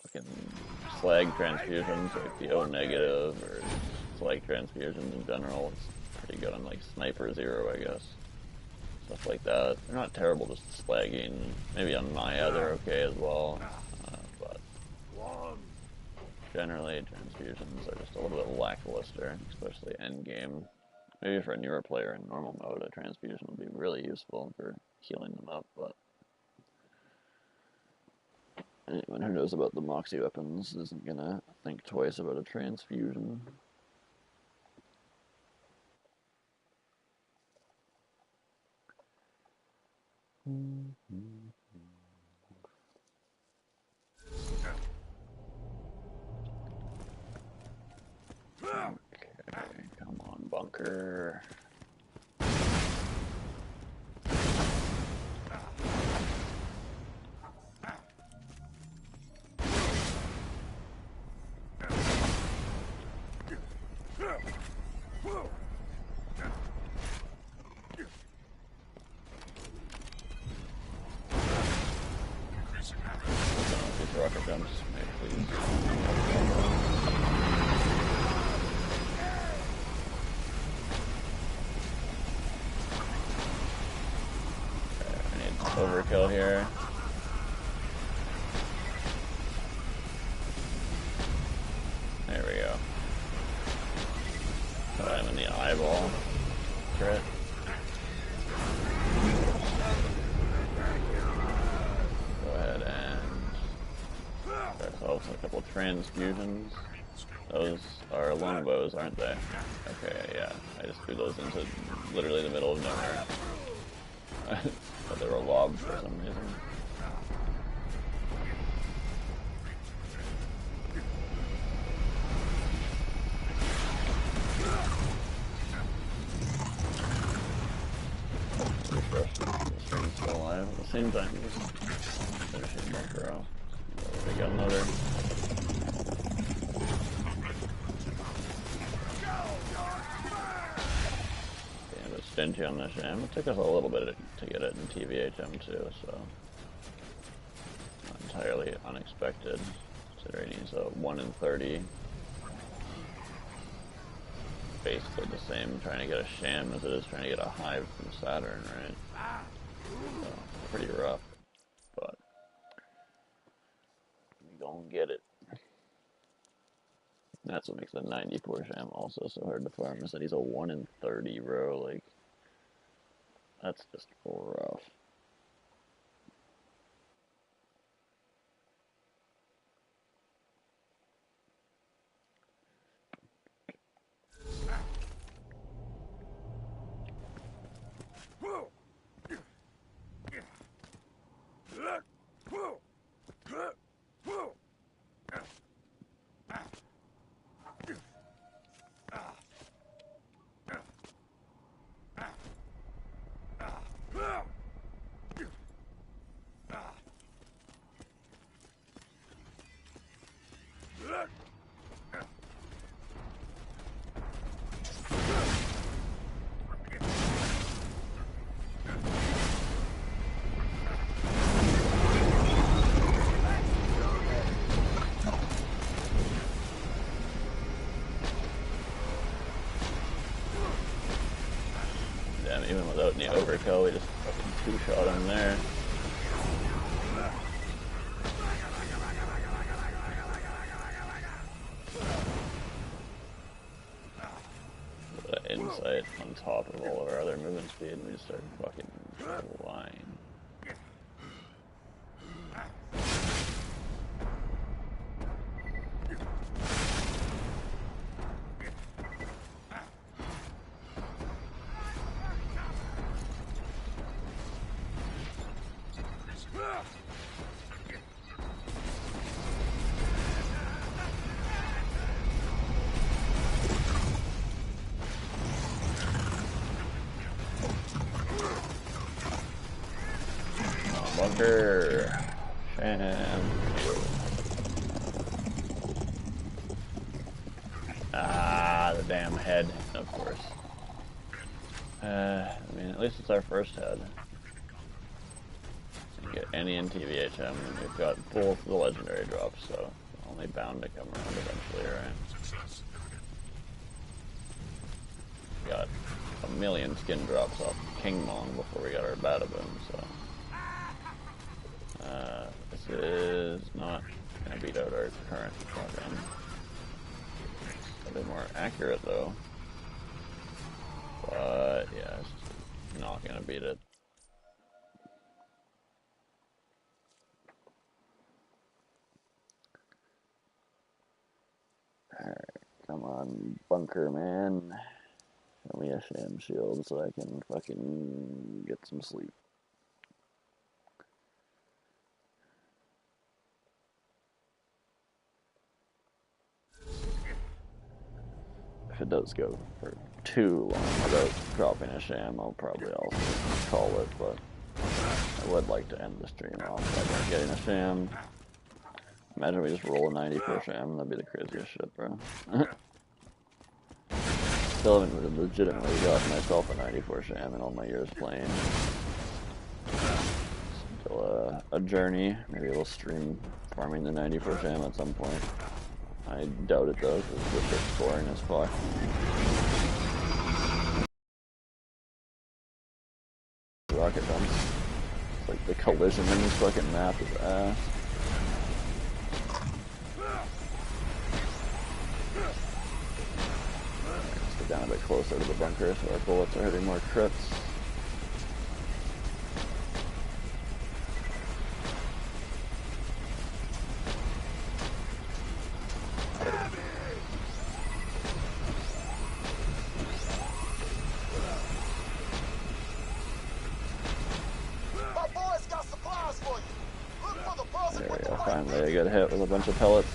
fucking slag transfusions, like the O negative, or slag transfusions in general, it's pretty good on, like, Sniper Zero, I guess. Stuff like that. They're not terrible, just slagging. Maybe on Maya they're okay as well, but generally transfusions are just a little bit lackluster, especially endgame. Maybe for a newer player in normal mode, a transfusion would be really useful for healing them up, but anyone who knows about the Moxie weapons isn't gonna think twice about a transfusion. Okay, come on, bunker. Rocket jumps, please. Okay, I need overkill here. There we go. Put him in the eyeball. Crit. Go ahead and get ourselves a couple transfusions. Those are longbows, aren't they? Okay, yeah. I just threw those into literally the middle of nowhere. But they were lobs for some reason. Still alive at the same time. Just finishing bunker off. We got another. Damn, it's stingy on this sham. It took us a little bit to get it in TVHM too, so not entirely unexpected, considering he's a 1 in 30. Basically the same trying to get a sham as it is trying to get a hive from Saturn, right? So, pretty rough, but we gonna get it. That's what makes the 94 sham also so hard to farm, is that he's a 1 in 30, bro. Like, that's just rough. even without any overkill, we just fucking two-shot him there. Insight on top of all of our other movement speed, and we just start fucking flying. Bunker. Sham. Ah, the damn head, of course. I mean, at least it's our first head. You get any in TVHM, and we've got both the legendary drops, so only bound to come around eventually, right? We got a million skin drops off King Mong before we got our Badaboom, so. This is not going to beat out our current shotgun. A bit more accurate though. But yeah, it's not going to beat it. Alright, come on, bunker man. Show me a sham shield so I can fucking get some sleep. If it does go for too long without dropping a sham, I'll probably also call it, but I would like to end the stream off by getting a sham. Imagine we just roll a 90 for a sham, that'd be the craziest shit, bro. Still haven't legitimately got myself a 94 sham in all my years playing. Still a journey, maybe we'll stream farming the 94 sham at some point. I doubt it though, because this shit's scoring as fuck. Rocket dumps. It's like the collision in this fucking map is ass. Let's get down a bit closer to the bunker so our bullets are hitting more crits. There we go, finally a good hit with a bunch of pellets.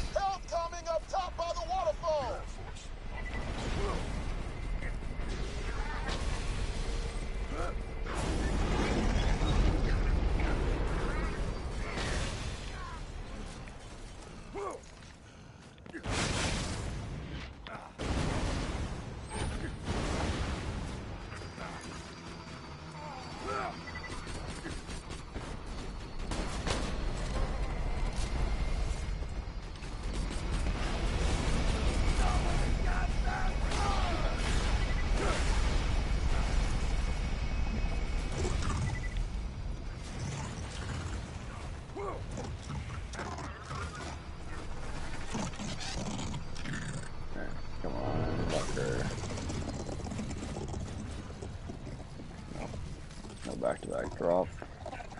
Back-to-back drop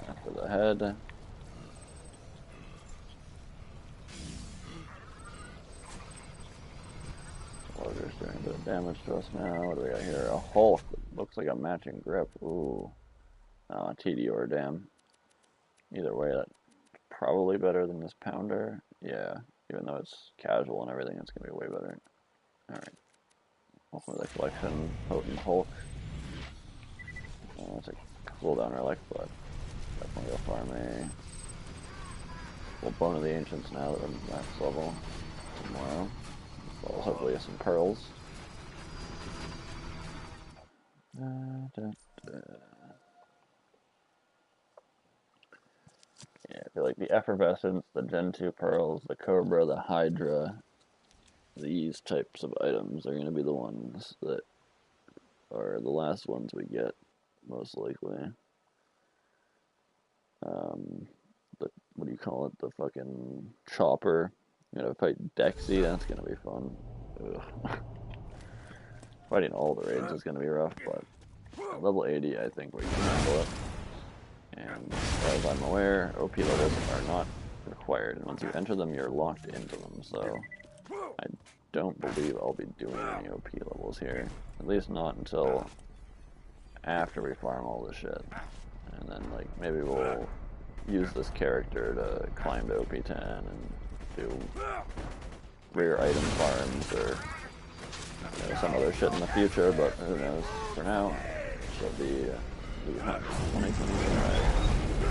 after the head. Loader's doing a bit of damage to us now. What do we got here? A Hulk. Looks like a matching grip. Ooh. Oh, TD or damn. Either way, that's probably better than this pounder. Yeah, even though it's casual and everything, it's going to be way better. Alright. Hopefully the collection, potent Hulk. It's a cooldown relic, but definitely go farm a full bone of the ancients now that I'm max level tomorrow. Well, hopefully some pearls. Yeah, I feel like the effervescence, the Gen 2 pearls, the Cobra, the Hydra, these types of items are going to be the ones that are the last ones we get most likely. The what do you call it? The fucking chopper. You know, fight Dexy. That's gonna be fun. Ugh. Fighting all the raids is gonna be rough, but at level 80, I think we can handle it. And as I'm aware, OP levels are not required, and once you enter them, you're locked into them. So I don't believe I'll be doing any OP levels here. At least not until after we farm all this shit. And then, like, maybe we'll use this character to climb to OP10 and do rare item farms or some other shit in the future, but who knows. For now, it should be the hunt 2025.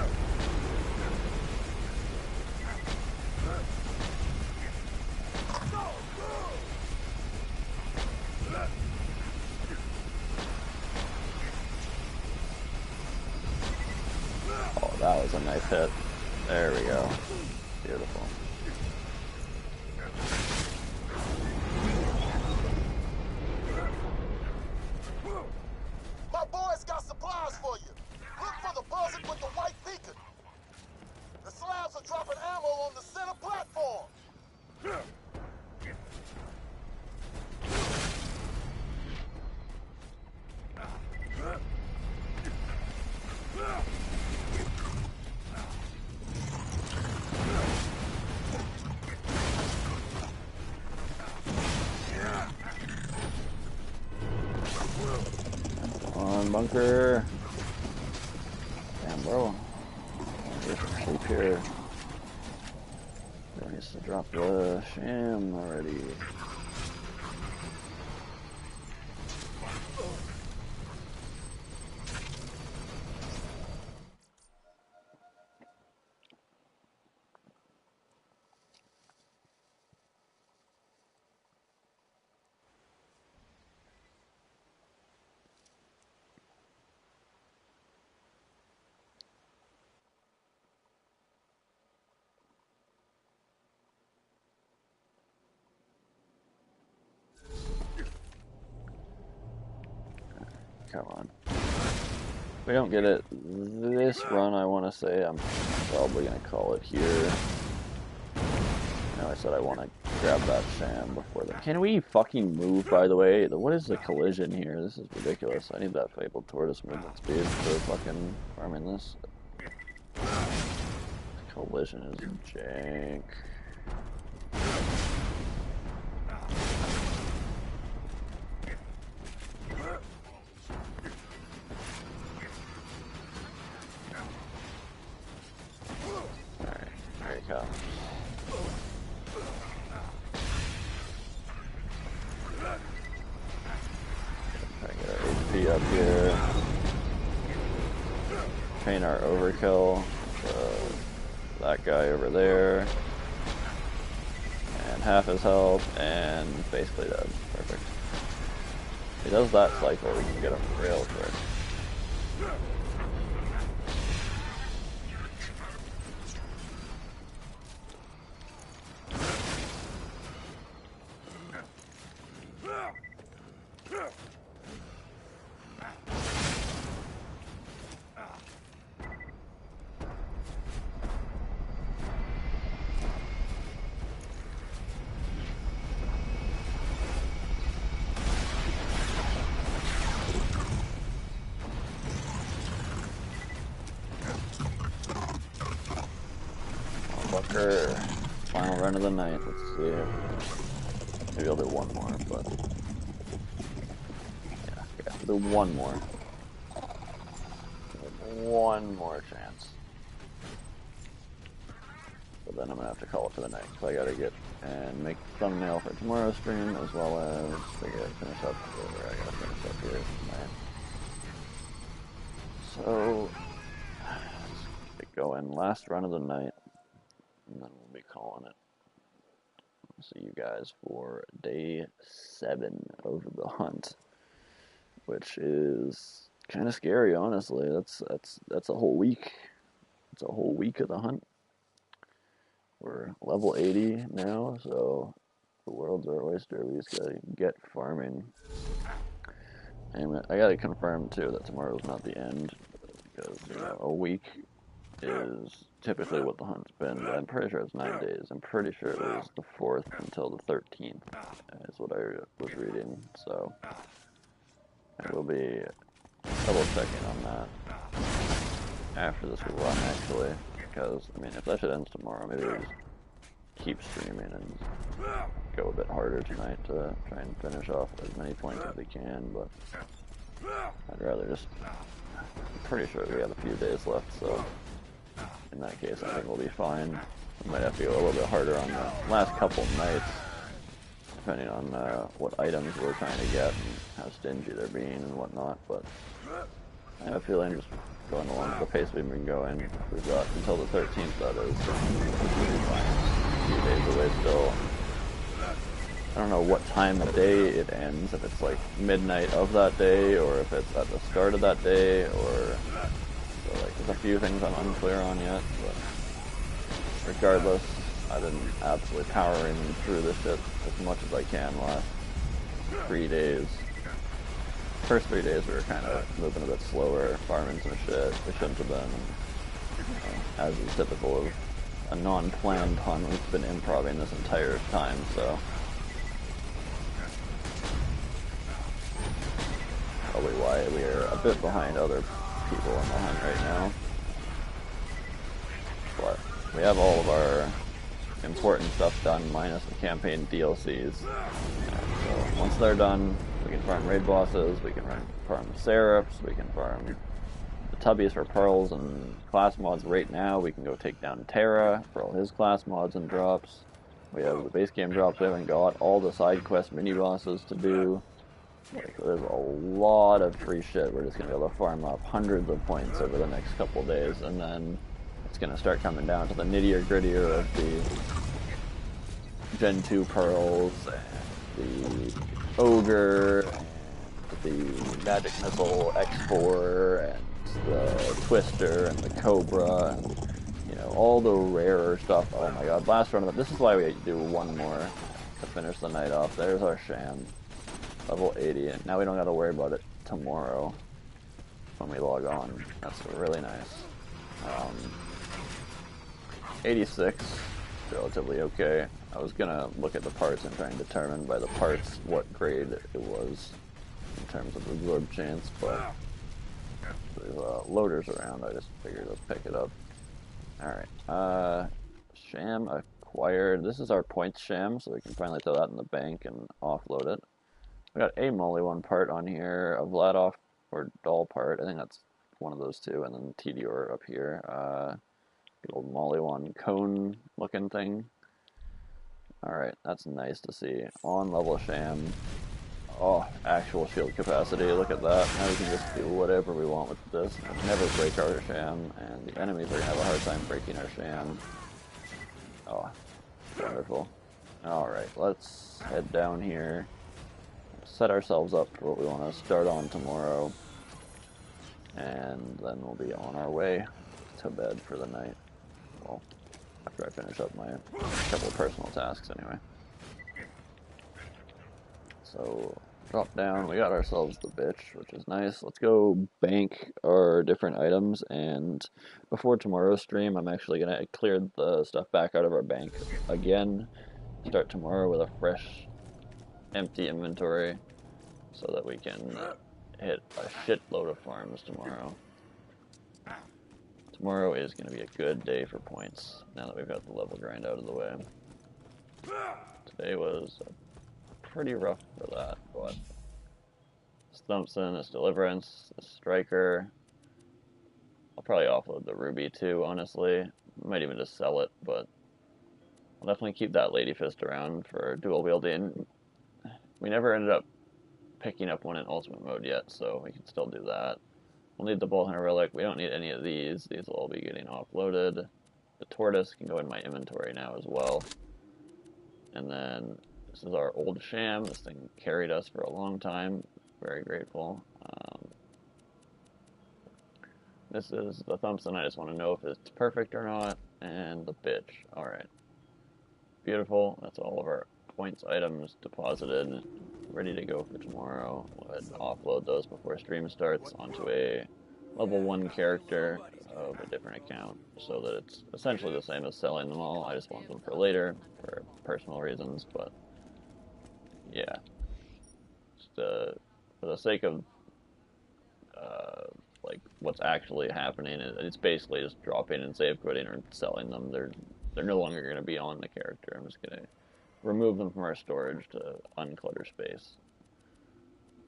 Oh, that was a nice hit. There we go. Beautiful. My boys got supplies for you. Look for the buzzard with the white beacon. The slabs are dropping ammo on the center platform. On bunker. Damn, bro. Just sleep here. He needs to drop the sham already. Come on. If we don't get it this run, I want to say I'm probably going to call it here. I know I said I want to grab that sham before the... Can we fucking move, by the way? What is the collision here? This is ridiculous. I need that fabled tortoise movement speed for fucking farming this. Collision is jank. Go. Try to get our HP up here. Train our overkill. That guy over there. And half his health, and basically dead. Perfect. If he does that cycle, we can get him real quick. Final run of the night. Let's see. Maybe I'll do one more, but yeah, do one more. One more chance. But then I'm gonna have to call it for the night. So I gotta get and make the thumbnail for tomorrow's stream, as well as finish up whatever I gotta finish up here tonight. So let's get going. Last run of the night. And then we'll be calling it. See you guys for day 7 of the hunt, which is kind of scary, honestly. That's a whole week. It's a whole week of the hunt. We're level 80 now, so the world's our oyster. We just gotta get farming. I gotta confirm too that tomorrow's not the end, because a week is typically what the hunt's been, but I'm pretty sure it's 9 days. I'm pretty sure it was the 4th until the 13th, is what I was reading, so I will be double checking on that after this run, actually, because, I mean, if that shit ends tomorrow, maybe we'll just keep streaming and go a bit harder tonight to try and finish off as many points as we can, but I'd rather just, I'm pretty sure we have a few days left, so in that case I think we'll be fine. We might have to go a little bit harder on the last couple nights, depending on what items we're trying to get and how stingy they're being and whatnot, but I have a feeling just going along at the pace we've been going, we've got until the 13th, that is, we'll be fine. A few days away still. I don't know what time of day it ends, if it's like midnight of that day, or if it's at the start of that day, or, so like, there's a few things I'm unclear on yet, but regardless, I've been absolutely powering through this shit as much as I can last 3 days. First 3 days we were kind of moving a bit slower, farming some shit we shouldn't have been, as is typical of a non-planned hunt. We've been improvising this entire time, so probably why we are a bit behind other people in the hunt right now. But we have all of our important stuff done, minus the campaign DLCs. So once they're done, we can farm raid bosses, we can farm Seraphs, we can farm the Tubbies for pearls and class mods right now. We can go take down Terra for all his class mods and drops. We have the base game drops we haven't got, all the side quest mini bosses to do. Like, there's a lot of free shit. We're just going to be able to farm up hundreds of points over the next couple days, and then it's going to start coming down to the nittier grittier of the Gen 2 pearls, and the Ogre, and the Magic Missile X4, and the Twister, and the Cobra, and, all the rarer stuff. Oh my god, last run of it. This is why we do one more to finish the night off. There's our Sham. Level 80, and now we don't got to worry about it tomorrow when we log on. That's really nice. 86, relatively okay. I was gonna look at the parts and try and determine by the parts what grade it was in terms of absorb chance, but there's loaders around. I just figured let's pick it up. Alright, Sham acquired. This is our points Sham, so we can finally throw that in the bank and offload it. We got a Molly one part on here, a Vladoff or doll part. I think that's one of those two, and then Tedior up here. Good old Molly one cone looking thing. Alright, that's nice to see. On level Sham. Oh, actual shield capacity, look at that. Now we can just do whatever we want with this. We'll never break our Sham, and the enemies are going to have a hard time breaking our Sham. Oh, wonderful. Alright, let's head down here. Set ourselves up for what we want to start on tomorrow, and then we'll be on our way to bed for the night. Well, after I finish up my couple of personal tasks anyway. So, drop down, we got ourselves the bitch, which is nice. Let's go bank our different items, and before tomorrow's stream, I'm actually going to clear the stuff back out of our bank again. Start tomorrow with a fresh, empty inventory, so that we can hit a shitload of farms tomorrow. Tomorrow is going to be a good day for points, now that we've got the level grind out of the way. Today was pretty rough for that, but this Thompson, this Deliverance, this Striker. I'll probably offload the Ruby too, honestly. Might even just sell it, but I'll definitely keep that Lady Fist around for dual wielding. We never ended up picking up one in Ultimate mode yet, so we can still do that. We'll need the Bolt Hunter Relic. We don't need any of these. These will all be getting offloaded. The Tortoise can go in my inventory now as well. And then this is our old Sham. This thing carried us for a long time. Very grateful. This is the Thompson. I just want to know if it's perfect or not. And the bitch. Alright. Beautiful. That's all of our points items deposited, ready to go for tomorrow. We'll ahead and offload those before stream starts onto a level 1 character of a different account, so that it's essentially the same as selling them all. I just want them for later, for personal reasons, but yeah. Just, for the sake of like what's actually happening, it's basically just dropping and save quitting or selling them. They're no longer going to be on the character. I'm just going to remove them from our storage to unclutter space.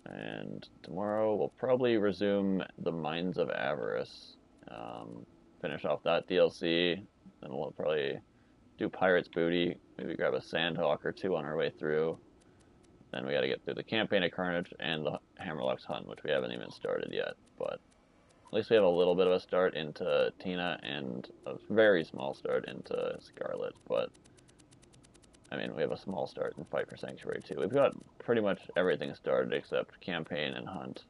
And tomorrow we'll probably resume the Mines of Avarice. Finish off that DLC, then we'll probably do Pirate's Booty, maybe grab a Sandhawk or two on our way through. Then we got to get through the Campaign of Carnage and the Hammerlock's Hunt, which we haven't even started yet, but at least we have a little bit of a start into Tina and a very small start into Scarlet, but I mean, we have a small start in Fight for Sanctuary too. We've got pretty much everything started except Campaign and Hunt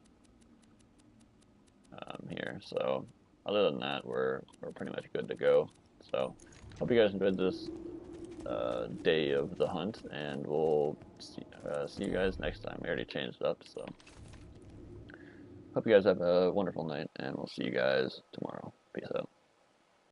here, so other than that, we're pretty much good to go. So, hope you guys enjoyed this day of the hunt, and we'll see you guys next time. We already changed it up, so hope you guys have a wonderful night, and we'll see you guys tomorrow. Peace out.